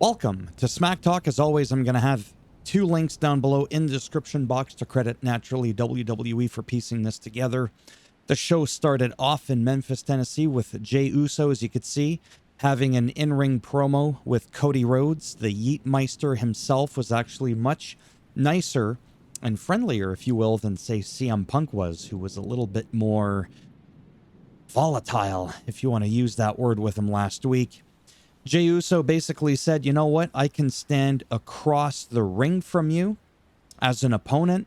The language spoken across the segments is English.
Welcome to Smack Talk. As always, I'm going to have two links down below in the description box to credit naturally WWE for piecing this together. The show started off in Memphis, Tennessee with Jey Uso, as you could see, having an in-ring promo with Cody Rhodes. The Yeetmeister himself was actually much nicer and friendlier, if you will, than, say, CM Punk was, who was a little bit more volatile, if you want to use that word, with him last week. Jey Uso basically said, you know what, I can stand across the ring from you as an opponent,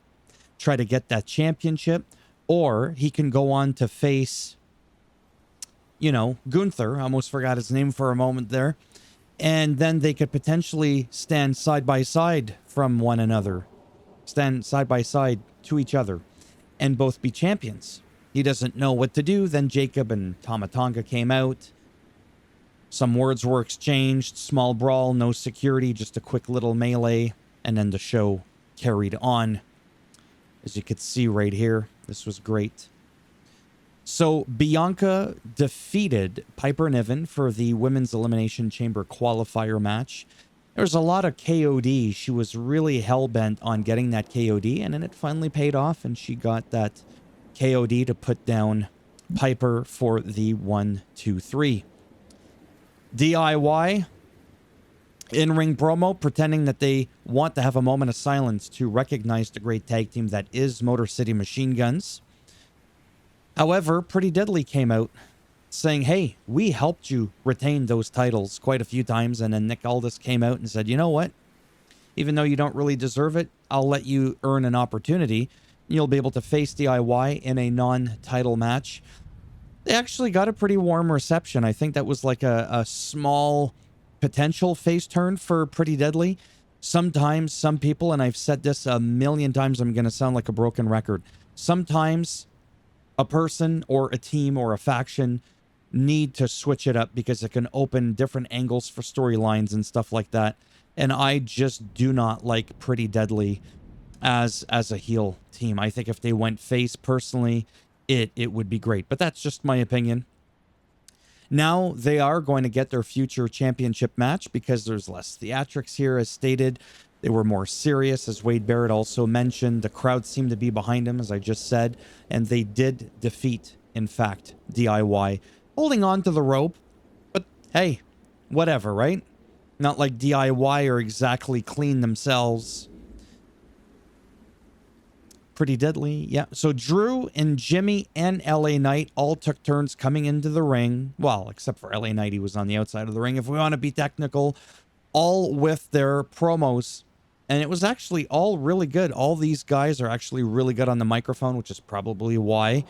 try to get that championship, or he can go on to face, Gunther. I almost forgot his name for a moment there. And then they could potentially stand side by side from one another, stand side by side to each other, and both be champions. He doesn't know what to do. Then Jacob and Tama Tonga came out. Some words were exchanged, small brawl, no security, just a quick little melee, and then the show carried on. As you could see right here, this was great. So Bianca defeated Piper Niven for the Women's Elimination Chamber qualifier match. There was a lot of KOD. She was really hell-bent on getting that KOD, and then it finally paid off, and she got that KOD to put down Piper for the 1-2-3. DIY in-ring promo pretending that they want to have a moment of silence to recognize the great tag team that is Motor City Machine Guns. However, Pretty Deadly came out saying, hey, we helped you retain those titles quite a few times. And then Nick Aldis came out and said, you know what? Even though you don't really deserve it, I'll let you earn an opportunity. You'll be able to face DIY in a non-title match. They actually got a pretty warm reception. I think that was like a small potential face turn for Pretty Deadly. Sometimes some people, and I've said this a million times, I'm going to sound like a broken record. Sometimes a person or a team or a faction need to switch it up because it can open different angles for storylines and stuff like that. And I just do not like Pretty Deadly as a heel team. I think if they went face personally, it would be great, but that's just my opinion. Now they are going to get their future championship match because there's less theatrics here, as stated. They were more serious, as Wade Barrett also mentioned. The crowd seemed to be behind them, as I just said, and they did defeat, in fact, DIY, holding on to the rope. But hey, whatever, right? Not like DIY are exactly clean themselves. Pretty Deadly, yeah. So Drew and Jimmy and LA Knight all took turns coming into the ring. Well, except for LA Knight, he was on the outside of the ring, if we want to be technical. All with their promos. And it was actually all really good. All these guys are actually really good on the microphone, which is probably why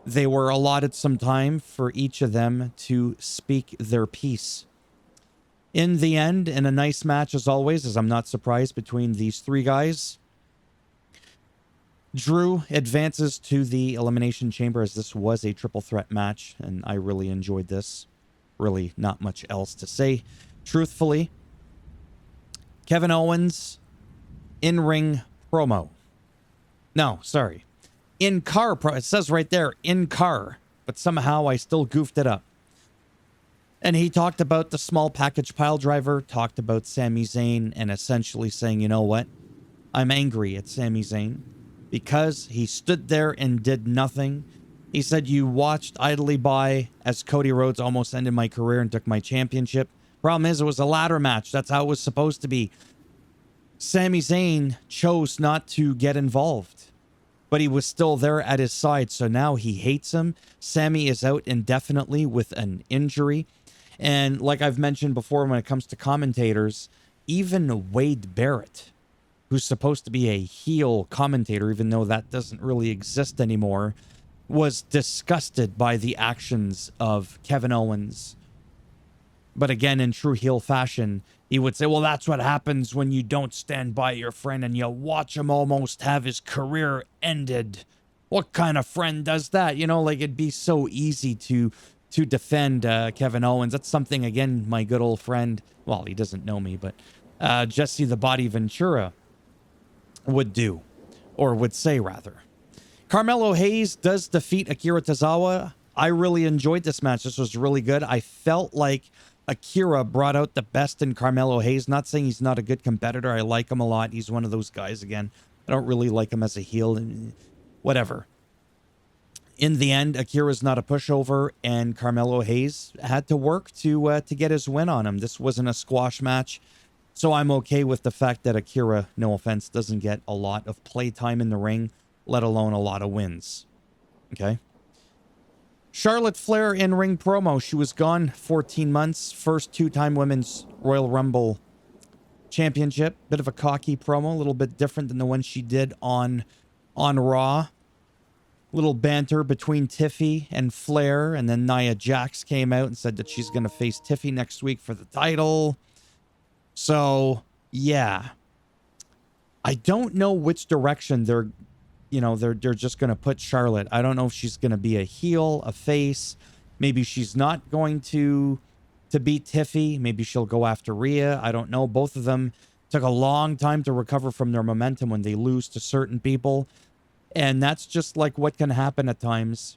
they were allotted some time for each of them to speak their piece. In the end, in a nice match as always, as I'm not surprised, between these three guys, Drew advances to the Elimination Chamber, as this was a triple threat match, and I really enjoyed this. Really not much else to say, truthfully. Kevin Owens, in-ring promo. No, sorry. In-car pro. It says right there, in-car, but somehow I still goofed it up. And he talked about the small package pile driver, talked about Sami Zayn, and essentially saying, you know what? I'm angry at Sami Zayn because he stood there and did nothing. He said, you watched idly by as Cody Rhodes almost ended my career and took my championship. Problem is, it was a ladder match. That's how it was supposed to be. Sami Zayn chose not to get involved, but he was still there at his side. So now he hates him. Sami is out indefinitely with an injury. And like I've mentioned before, when it comes to commentators, even Wade Barrett, who's supposed to be a heel commentator, even though that doesn't really exist anymore, was disgusted by the actions of Kevin Owens. But again, in true heel fashion, he would say, well, that's what happens when you don't stand by your friend and you watch him almost have his career ended. What kind of friend does that? Like it'd be so easy to defend Kevin Owens. That's something, again, my good old friend, well, he doesn't know me, but Jesse the Body Ventura would do, or would say rather. Carmelo Hayes does defeat Akira Tozawa. I really enjoyed this match. This was really good. I felt like Akira brought out the best in Carmelo Hayes. Not saying he's not a good competitor. I like him a lot. He's one of those guys, again. I don't really like him as a heel. Whatever. In the end, Akira's not a pushover, and Carmelo Hayes had to work to get his win on him. This wasn't a squash match, so I'm okay with the fact that Akira, no offense, doesn't get a lot of playtime in the ring, let alone a lot of wins. Okay? Charlotte Flair in-ring promo. She was gone 14 months. First two-time Women's Royal Rumble Championship. Bit of a cocky promo, a little bit different than the one she did on Raw. Little banter between Tiffy and Flair, and then Nia Jax came out and said that she's going to face Tiffy next week for the title. So, yeah. I don't know which direction they're just going to put Charlotte. I don't know if she's going to be a heel, a face. Maybe she's not going to beat Tiffy. Maybe she'll go after Rhea. I don't know. Both of them took a long time to recover from their momentum when they lose to certain people. And that's just like what can happen at times.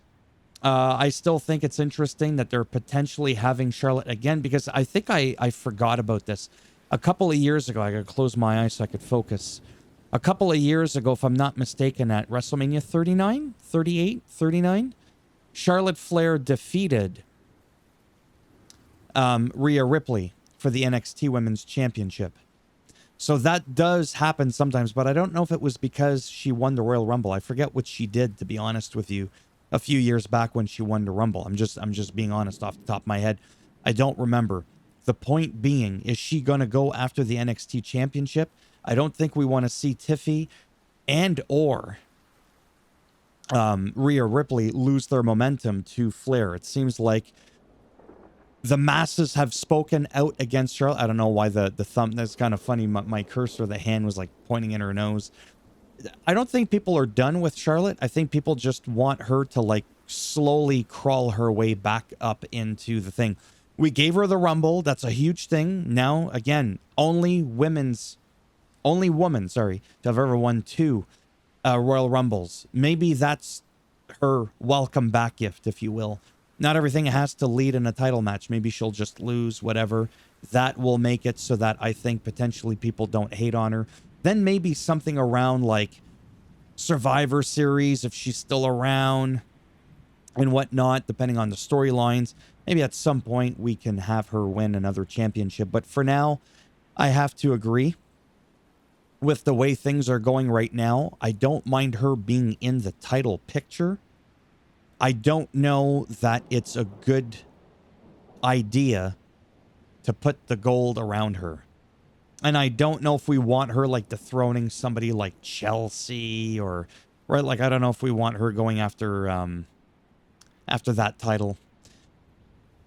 I still think it's interesting that they're potentially having Charlotte again, because I think I forgot about this. A couple of years ago, I got to close my eyes so I could focus. A couple of years ago, if I'm not mistaken, at WrestleMania 39, 38, 39, Charlotte Flair defeated Rhea Ripley for the NXT Women's Championship. So that does happen sometimes, but I don't know if it was because she won the Royal Rumble. I forget what she did, to be honest with you, a few years back when she won the Rumble. I'm just being honest off the top of my head. I don't remember. The point being, is she going to go after the NXT Championship? I don't think we want to see Tiffy and or Rhea Ripley lose their momentum to Flair. It seems like the masses have spoken out against Charlotte. I don't know why the thumb, that's kind of funny. My cursor, the hand was like pointing in her nose. I don't think people are done with Charlotte. I think people just want her to like slowly crawl her way back up into the thing. We gave her the Rumble. That's a huge thing. Now, again, only woman, to have ever won two Royal Rumbles. Maybe that's her welcome back gift, if you will. Not everything has to lead in a title match. Maybe she'll just lose, whatever. That will make it so that I think potentially people don't hate on her. Then maybe something around like Survivor Series, if she's still around and whatnot, depending on the storylines. Maybe at some point we can have her win another championship. But for now, I have to agree with the way things are going right now. I don't mind her being in the title picture. I don't know that it's a good idea to put the gold around her. And I don't know if we want her like dethroning somebody like Chelsea or, right? Like, I don't know if we want her going after that title.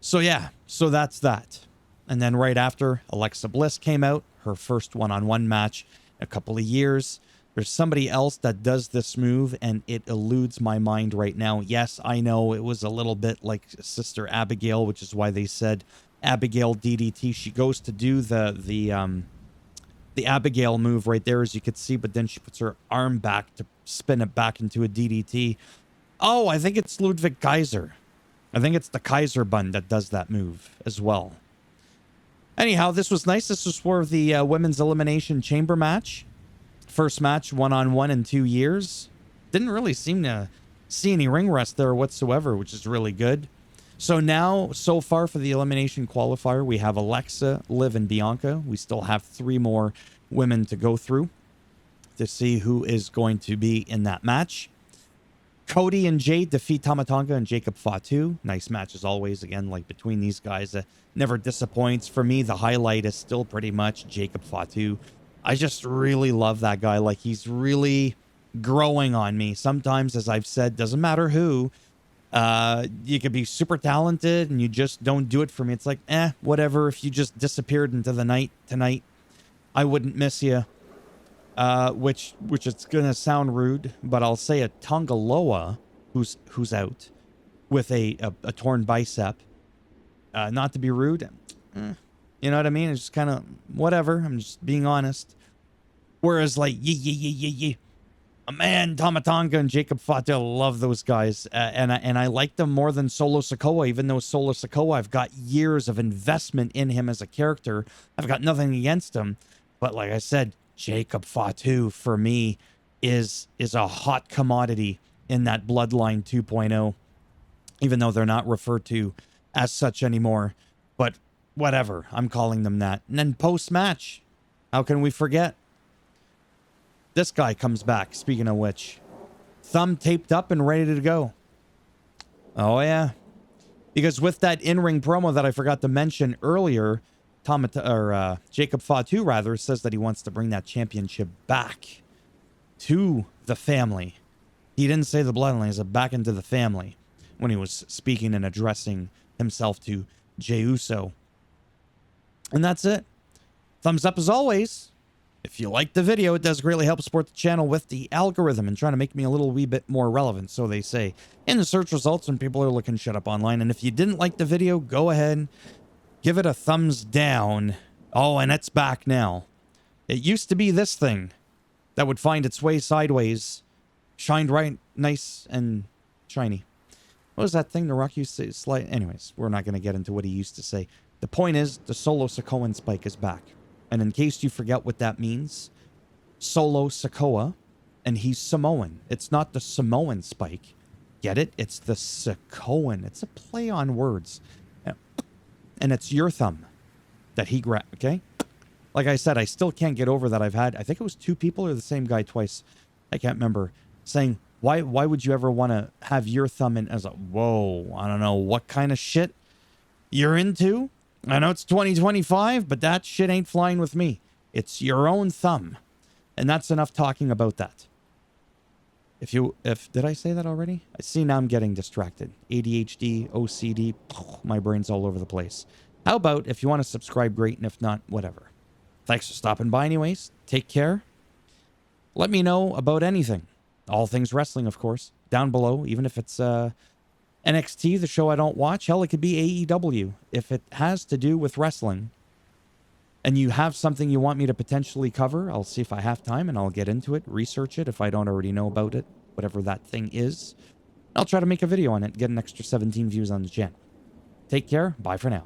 So yeah, so that's that. And then right after, Alexa Bliss came out, her first one-on-one match in a couple of years. There's somebody else that does this move, and it eludes my mind right now. Yes, I know it was a little bit like Sister Abigail, which is why they said Abigail DDT. She goes to do the Abigail move right there, as you could see, but then she puts her arm back to spin it back into a DDT. Oh, I think it's Ludwig Kaiser. I think it's the Kaiser bun that does that move as well. Anyhow, this was nice. This was for the Women's Elimination Chamber match. First match one-on-one in 2 years. Didn't really seem to see any ring rust there whatsoever, which is really good. So now, so far for the elimination qualifier, we have Alexa, Liv, and Bianca. We still have 3 more women to go through to see who is going to be in that match. Cody and Jade defeat Tama Tonga and Jacob Fatu. Nice match as always. Again, like between these guys, never disappoints. For me, the highlight is still pretty much Jacob Fatu. I just really love that guy. Like, he's really growing on me. Sometimes, as I've said, doesn't matter who. You could be super talented and you just don't do it for me. It's like, whatever. If you just disappeared into the night tonight, I wouldn't miss you. Which it's gonna sound rude, but I'll say a Tongaloa who's out with a torn bicep. Not to be rude, you know what I mean? It's just kind of whatever. I'm just being honest. Whereas like Man, Tamatanga and Jacob Fatu, I love those guys. And I like them more than Solo Sikoa, even though Solo Sikoa, I've got years of investment in him as a character. I've got nothing against him. But like I said, Jacob Fatu, for me, is a hot commodity in that Bloodline 2.0, even though they're not referred to as such anymore. But whatever, I'm calling them that. And then post-match, how can we forget? This guy comes back, speaking of which. Thumb taped up and ready to go. Oh, yeah. Because with that in-ring promo that I forgot to mention earlier, Jacob Fatu, rather, says that he wants to bring that championship back to the family. He didn't say the bloodline, he said back into the family when he was speaking and addressing himself to Jey Uso. And that's it. Thumbs up as always. If you like the video, it does greatly help support the channel with the algorithm and trying to make me a little wee bit more relevant, so they say, in the search results when people are looking shit up online. And if you didn't like the video, go ahead, give it a thumbs down. Oh, and it's back now. It used to be this thing that would find its way sideways, shined right, nice and shiny. What was that thing The Rock used to say? Anyways, we're not going to get into what he used to say. The point is, the Solo Sikoa spike is back. And in case you forget what that means, Solo Sikoa, and he's Samoan. It's not the Samoan spike. Get it? It's the Sikoan. It's a play on words. And it's your thumb that he grabbed, okay? Like I said, I still can't get over that. I think it was 2 people or the same guy twice. I can't remember. Saying, why would you ever want to have your thumb in? I was like, whoa, I don't know what kind of shit you're into. I know it's 2025, but that shit ain't flying with me. It's your own thumb. And that's enough talking about that. Did I say that already? I see now I'm getting distracted. ADHD, OCD, my brain's all over the place. How about if you want to subscribe, great, and if not, whatever. Thanks for stopping by anyways. Take care. Let me know about anything. All things wrestling, of course. Down below, even if it's NXT, the show I don't watch. Hell, it could be AEW. If it has to do with wrestling and you have something you want me to potentially cover, I'll see if I have time and I'll get into it, research it if I don't already know about it, whatever that thing is. I'll try to make a video on it, get an extra 17 views on the channel. Take care. Bye for now.